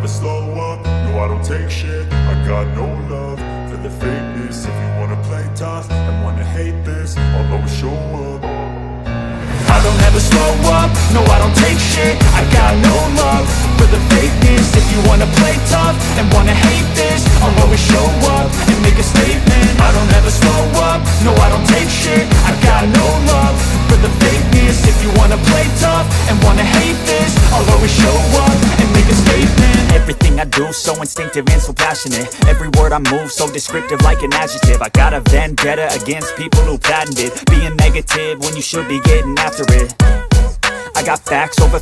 never slow up, no I don't take shit. I got no love for the fakeness. If you wanna play tough and wanna hate this, I'll always show up. I don't ever slow up, no I don't take shit. I got no love for the fakeness. If you wanna play tough and wanna hate this, I'll always show up and make a statement. I don't ever slow up, no I don't take shit. I got no love for the fakeness. If you wanna play tough and wanna hate this, I'll always show up and make a statement. Everything I do so instinctive and so passionate. Every word I move so descriptive like an adjective. I got a vendetta against people who patented being negative when you should be getting after it. I got facts over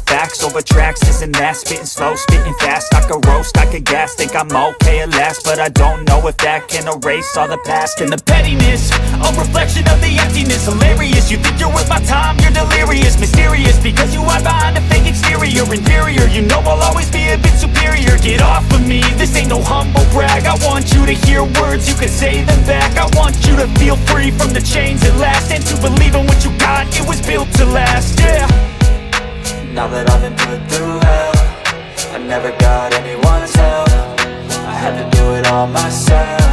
tracks, this and that. Spitting slow, spitting fast. I could roast, I could gas. Think I'm okay at last, but I don't know if that can erase all the past. And the pettiness, a reflection of the emptiness. Hilarious, you think you're worth my time, you're delirious. Mysterious, because you hide behind a fake exterior. Inferior, you know I'll always be a bit superior. Get off of me, this ain't no humble brag. I want you to hear words, you can say them back. I want you to feel free from the chains at last, and to believe in what you got, it was built to last, yeah. Now that I've been put through hell, I never got anyone's help. I had to do it all myself.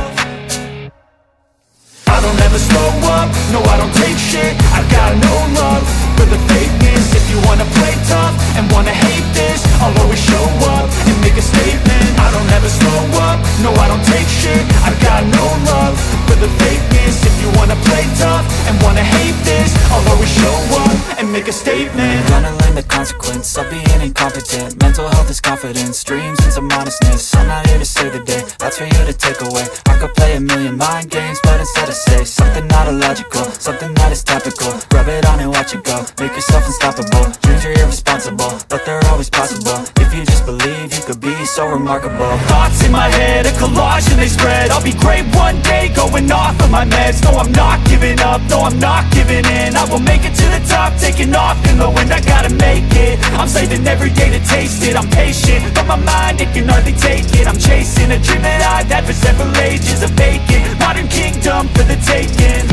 I don't ever slow up, no I don't take shit. I got no love for the fakeness. If you wanna play tough and wanna hate this, I'll always show up and make a statement. I don't ever slow up, no I don't take shit. I got no love for the fakeness. If you wanna play tough and wanna hate this, I'll always show up and make a statement. Gonna learn the consequence of being incompetent. Mental health is confidence, dreams and some honestness. I'm not here to save the day, that's for you to take away. I could play a million mind games, but instead I say something not illogical, something that is topical. Rub it on and watch it go, make yourself unstoppable. Dreams are irresponsible, but they're always possible. If you just believe, you could be so remarkable. Thoughts in my head, a collage and they spread. I'll be great one day, going off of my meds. No, I'm not giving up, no, I'm not giving in. I will make it to the top, taking off in the wind. I gotta make it, I'm saving every day to taste it. I'm patient, but my mind, it can hardly take it. I'm chasing a dream that I've had for several ages. A vacant, modern kingdom for the taking.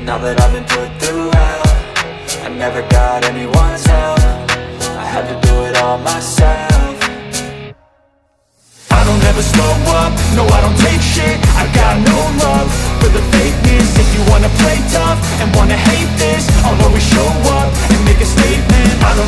Now that I've been put through hell, I never got anyone's help. I had to do it all myself. I don't ever slow up, no I don't take shit. I got no love for the fakeness. If you wanna play tough and wanna hate this, I'll always show up and make a statement. I don't